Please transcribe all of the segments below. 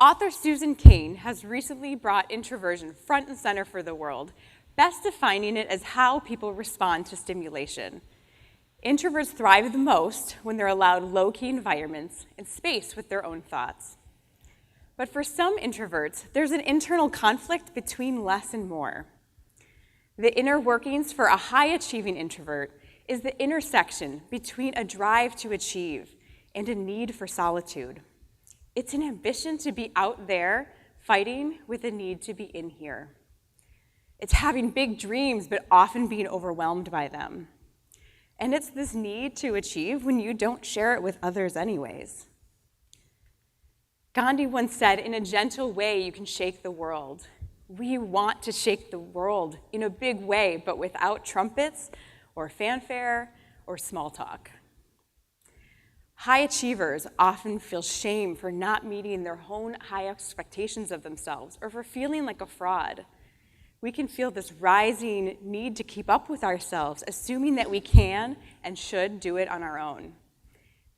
Author Susan Cain has recently brought introversion front and center for the world, best defining it as how people respond to stimulation. Introverts thrive the most when they're allowed low-key environments and space with their own thoughts. But for some introverts, there's an internal conflict between less and more. The inner workings for a high-achieving introvert is the intersection between a drive to achieve and a need for solitude. It's an ambition to be out there fighting with a need to be in here. It's having big dreams, but often being overwhelmed by them. And it's this need to achieve when you don't share it with others anyways. Gandhi once said, "In a gentle way, you can shake the world." We want to shake the world in a big way, but without trumpets or fanfare or small talk. High achievers often feel shame for not meeting their own high expectations of themselves or for feeling like a fraud. We can feel this rising need to keep up with ourselves, assuming that we can and should do it on our own.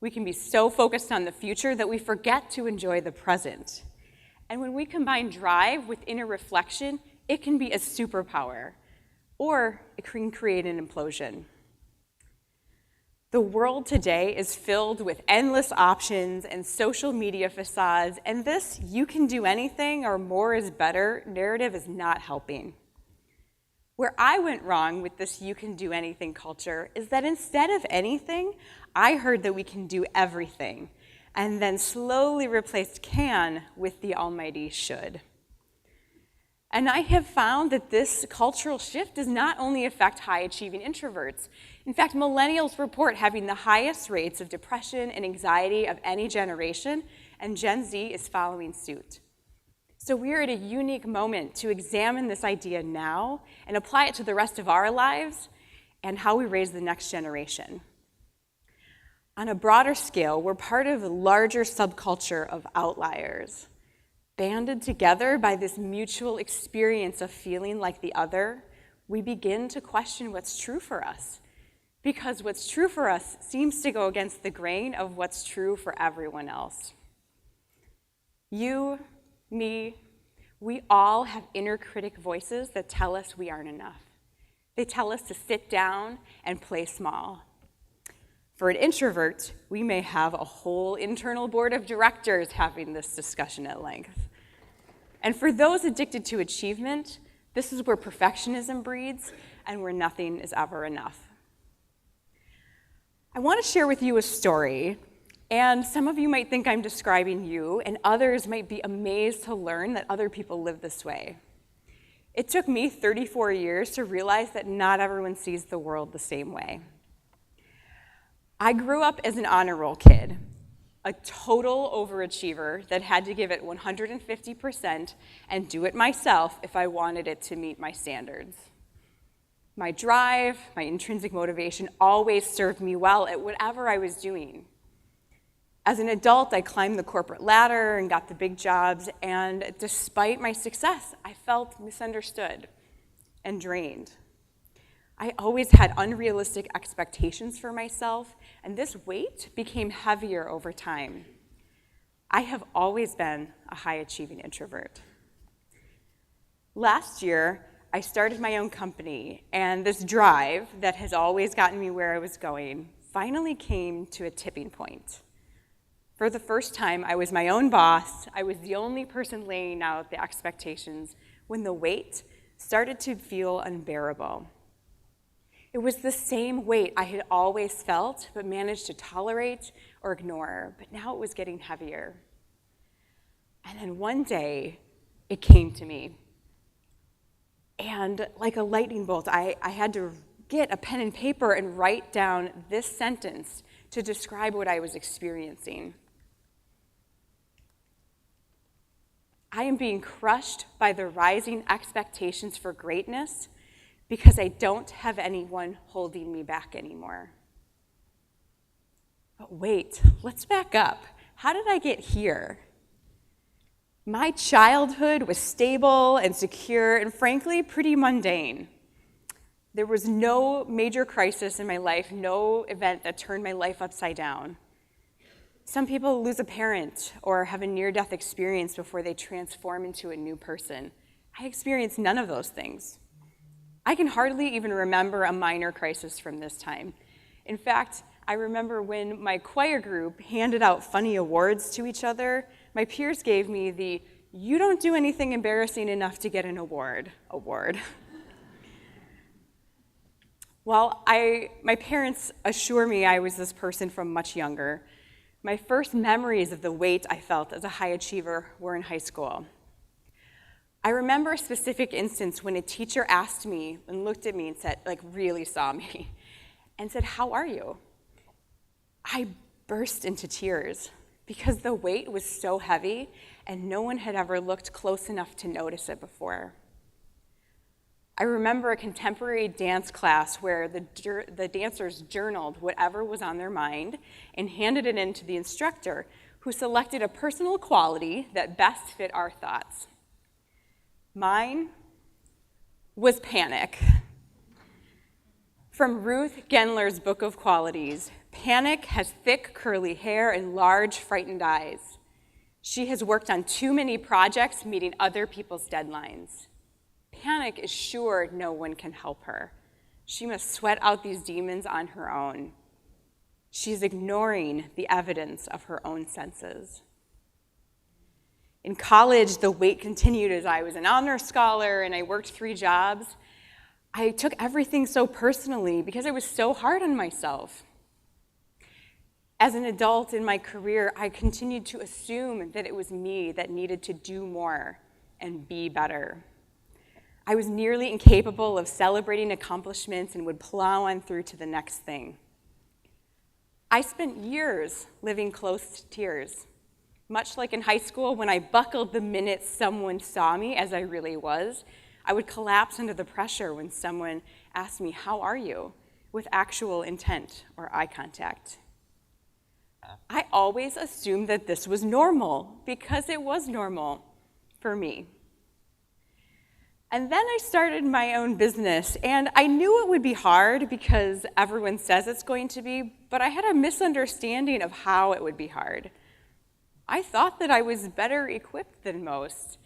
We can be so focused on the future that we forget to enjoy the present. And when we combine drive with inner reflection, it can be a superpower, or it can create an implosion. The world today is filled with endless options and social media facades, and this "you can do anything" or "more is better" narrative is not helping. Where I went wrong with this "you can do anything" culture is that instead of anything, I heard that we can do everything, and then slowly replaced "can" with the almighty "should." And I have found that this cultural shift does not only affect high-achieving introverts. In fact, millennials report having the highest rates of depression and anxiety of any generation, and Gen Z is following suit. So we're at a unique moment to examine this idea now and apply it to the rest of our lives and how we raise the next generation. On a broader scale, we're part of a larger subculture of outliers. Banded together by this mutual experience of feeling like the other, we begin to question what's true for us, because what's true for us seems to go against the grain of what's true for everyone else. You, me, we all have inner critic voices that tell us we aren't enough. They tell us to sit down and play small. For an introvert, we may have a whole internal board of directors having this discussion at length. And for those addicted to achievement, this is where perfectionism breeds and where nothing is ever enough. I want to share with you a story, and some of you might think I'm describing you, and others might be amazed to learn that other people live this way. It took me 34 years to realize that not everyone sees the world the same way. I grew up as an honor roll kid, a total overachiever that had to give it 150% and do it myself if I wanted it to meet my standards. My drive, my intrinsic motivation always served me well at whatever I was doing. As an adult, I climbed the corporate ladder and got the big jobs, and despite my success, I felt misunderstood and drained. I always had unrealistic expectations for myself, and this weight became heavier over time. I have always been a high-achieving introvert. Last year, I started my own company, and this drive that has always gotten me where I was going finally came to a tipping point. For the first time, I was my own boss. I was the only person laying out the expectations when the weight started to feel unbearable. It was the same weight I had always felt but managed to tolerate or ignore, but now it was getting heavier. And then one day, it came to me. And like a lightning bolt, I had to get a pen and paper and write down this sentence to describe what I was experiencing. I am being crushed by the rising expectations for greatness because I don't have anyone holding me back anymore. But wait, let's back up. How did I get here? My childhood was stable and secure and frankly pretty mundane. There was no major crisis in my life, no event that turned my life upside down. Some people lose a parent or have a near-death experience before they transform into a new person. I experienced none of those things. I can hardly even remember a minor crisis from this time. In fact, I remember when my choir group handed out funny awards to each other, my peers gave me the "you don't do anything embarrassing enough to get an award" award. Well, my parents assure me I was this person from much younger. My first memories of the weight I felt as a high achiever were in high school. I remember a specific instance when a teacher asked me and looked at me and said, really saw me, and said, "How are you?" I burst into tears because the weight was so heavy and no one had ever looked close enough to notice it before. I remember a contemporary dance class where the dancers journaled whatever was on their mind and handed it in to the instructor, who selected a personal quality that best fit our thoughts. Mine was panic. From Ruth Gendler's Book of Qualities, panic has thick, curly hair and large, frightened eyes. She has worked on too many projects meeting other people's deadlines. Panic is sure no one can help her. She must sweat out these demons on her own. She's ignoring the evidence of her own senses. In college, the wait continued as I was an honor scholar and I worked 3 jobs. I took everything so personally because I was so hard on myself. As an adult in my career, I continued to assume that it was me that needed to do more and be better. I was nearly incapable of celebrating accomplishments and would plow on through to the next thing. I spent years living close to tears, much like in high school when I buckled the minute someone saw me as I really was. I would collapse under the pressure when someone asked me, "How are you?" with actual intent or eye contact. I always assumed that this was normal because it was normal for me. And then I started my own business, and I knew it would be hard because everyone says it's going to be, but I had a misunderstanding of how it would be hard. I thought that I was better equipped than most,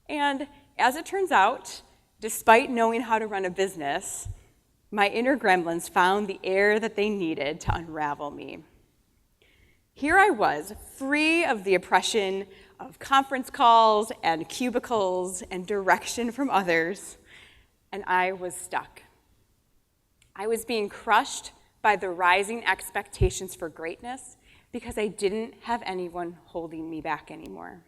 and as it turns out, despite knowing how to run a business, my inner gremlins found the air that they needed to unravel me. Here I was, free of the oppression of conference calls and cubicles and direction from others, and I was stuck. I was being crushed by the rising expectations for greatness because I didn't have anyone holding me back anymore.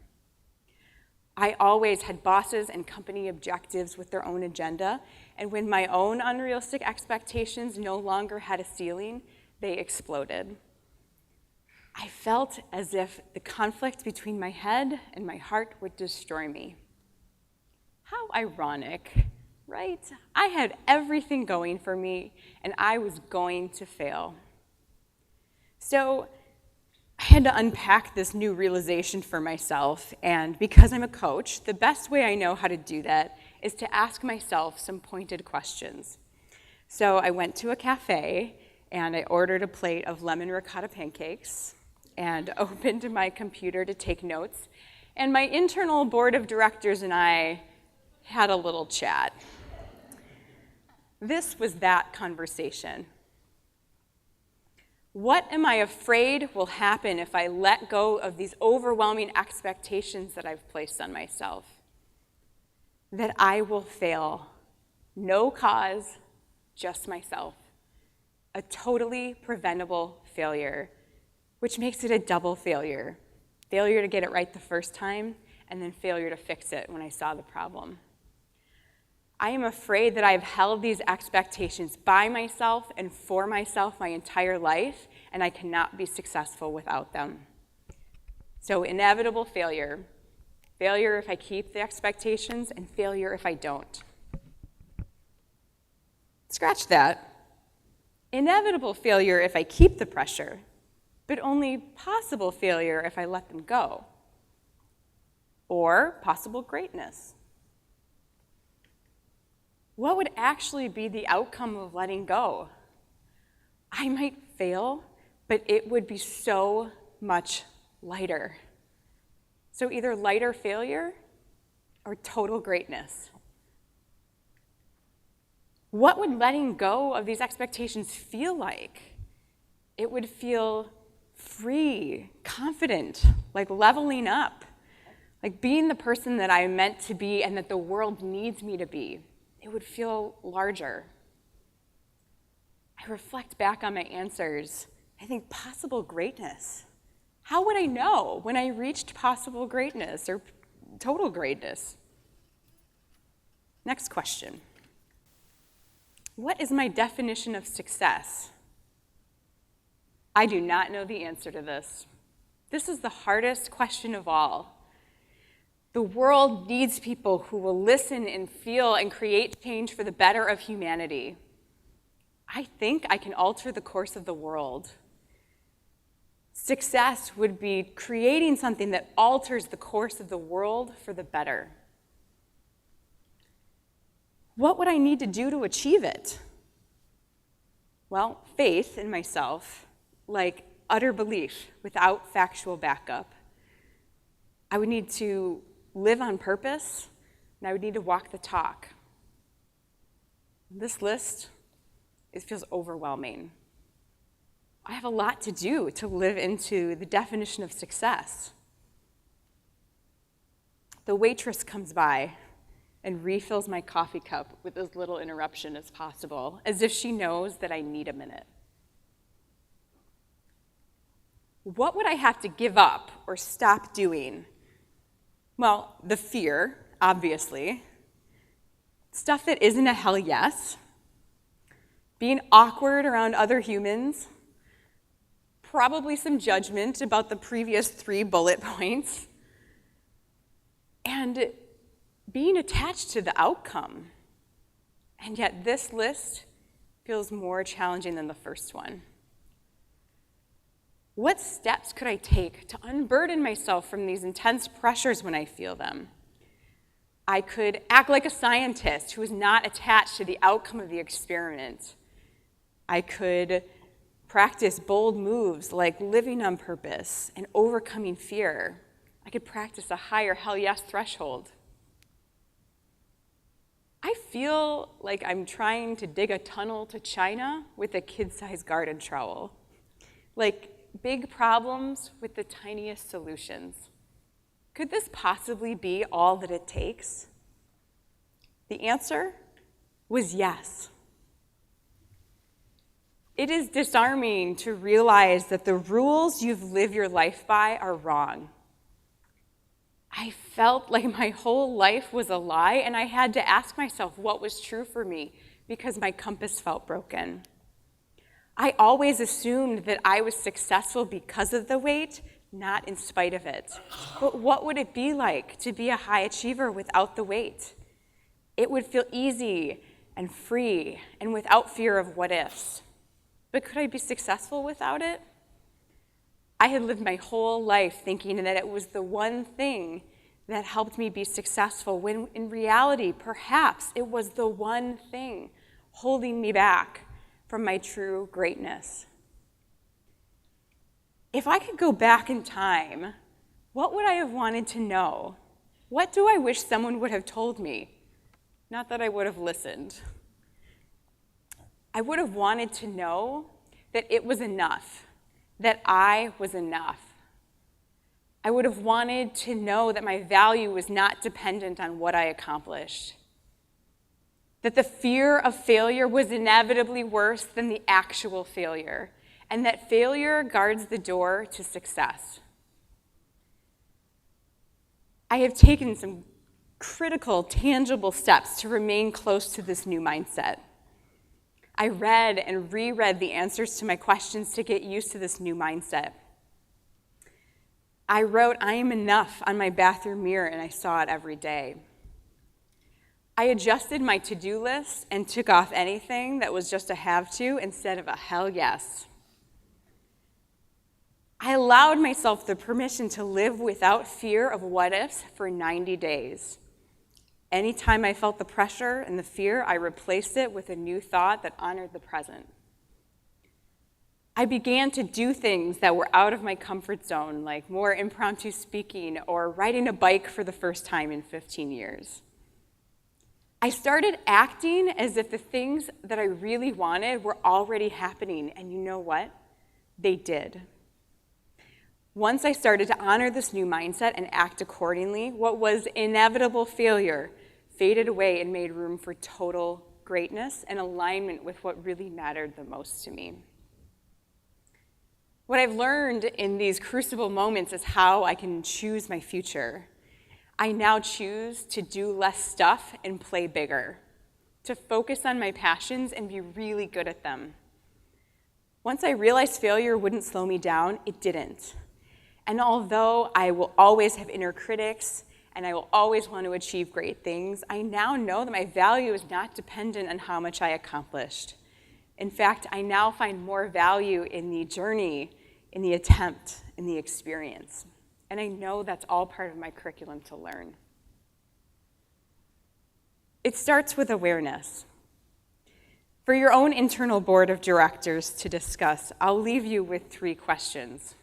I always had bosses and company objectives with their own agenda, and when my own unrealistic expectations no longer had a ceiling, they exploded. I felt as if the conflict between my head and my heart would destroy me. How ironic, right? I had everything going for me, and I was going to fail. So I had to unpack this new realization for myself, and because I'm a coach, the best way I know how to do that is to ask myself some pointed questions. So I went to a cafe, and I ordered a plate of lemon ricotta pancakes, and opened my computer to take notes, and my internal board of directors and I had a little chat. This was that conversation. What am I afraid will happen if I let go of these overwhelming expectations that I've placed on myself? That I will fail. No cause, just myself. A totally preventable failure, which makes it a double failure. Failure to get it right the first time, and then failure to fix it when I saw the problem. I am afraid that I have held these expectations by myself and for myself my entire life, and I cannot be successful without them. So inevitable failure. Failure if I keep the expectations, and failure if I don't. Scratch that. Inevitable failure if I keep the pressure, but only possible failure if I let them go. Or possible greatness. What would actually be the outcome of letting go? I might fail, but it would be so much lighter. So either lighter failure or total greatness. What would letting go of these expectations feel like? It would feel free, confident, like leveling up, like being the person that I'm meant to be and that the world needs me to be. It would feel larger. I reflect back on my answers. I think possible greatness. How would I know when I reached possible greatness or total greatness? Next question. What is my definition of success? I do not know the answer to this. This is the hardest question of all. The world needs people who will listen and feel and create change for the better of humanity. I think I can alter the course of the world. Success would be creating something that alters the course of the world for the better. What would I need to do to achieve it? Well, faith in myself, like utter belief without factual backup. I would need to live on purpose, and I would need to walk the talk. This list, it feels overwhelming. I have a lot to do to live into the definition of success. The waitress comes by and refills my coffee cup with as little interruption as possible, as if she knows that I need a minute. What would I have to give up or stop doing? Well, the fear, obviously. Stuff that isn't a hell yes. Being awkward around other humans. Probably some judgment about the previous 3 bullet points. And being attached to the outcome. And yet this list feels more challenging than the first one. What steps could I take to unburden myself from these intense pressures when I feel them? I could act like a scientist who is not attached to the outcome of the experiment. I could practice bold moves like living on purpose and overcoming fear. I could practice a higher hell yes threshold. I feel like I'm trying to dig a tunnel to China with a kid-sized garden trowel. Like big problems with the tiniest solutions. Could this possibly be all that it takes? The answer was yes. It is disarming to realize that the rules you've lived your life by are wrong. I felt like my whole life was a lie, and I had to ask myself what was true for me because my compass felt broken. I always assumed that I was successful because of the weight, not in spite of it. But what would it be like to be a high achiever without the weight? It would feel easy and free and without fear of what ifs. But could I be successful without it? I had lived my whole life thinking that it was the one thing that helped me be successful, when in reality, perhaps it was the one thing holding me back from my true greatness. If I could go back in time, what would I have wanted to know? What do I wish someone would have told me? Not that I would have listened. I would have wanted to know that it was enough, that I was enough. I would have wanted to know that my value was not dependent on what I accomplished, that the fear of failure was inevitably worse than the actual failure, and that failure guards the door to success. I have taken some critical, tangible steps to remain close to this new mindset. I read and reread the answers to my questions to get used to this new mindset. I wrote, "I am enough" on my bathroom mirror, and I saw it every day. I adjusted my to-do list and took off anything that was just a have to instead of a hell yes. I allowed myself the permission to live without fear of what ifs for 90 days. Anytime I felt the pressure and the fear, I replaced it with a new thought that honored the present. I began to do things that were out of my comfort zone, like more impromptu speaking or riding a bike for the first time in 15 years. I started acting as if the things that I really wanted were already happening, and you know what? They did. Once I started to honor this new mindset and act accordingly, what was inevitable failure faded away and made room for total greatness and alignment with what really mattered the most to me. What I've learned in these crucible moments is how I can choose my future. I now choose to do less stuff and play bigger, to focus on my passions and be really good at them. Once I realized failure wouldn't slow me down, it didn't. And although I will always have inner critics and I will always want to achieve great things, I now know that my value is not dependent on how much I accomplished. In fact, I now find more value in the journey, in the attempt, in the experience. And I know that's all part of my curriculum to learn. It starts with awareness. For your own internal board of directors to discuss, I'll leave you with 3 questions.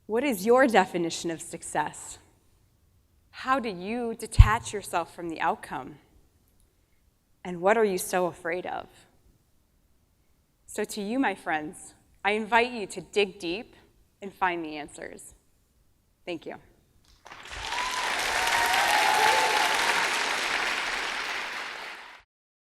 What is your definition of success? How do you detach yourself from the outcome? And what are you so afraid of? So to you, my friends, I invite you to dig deep and find the answers. Thank you.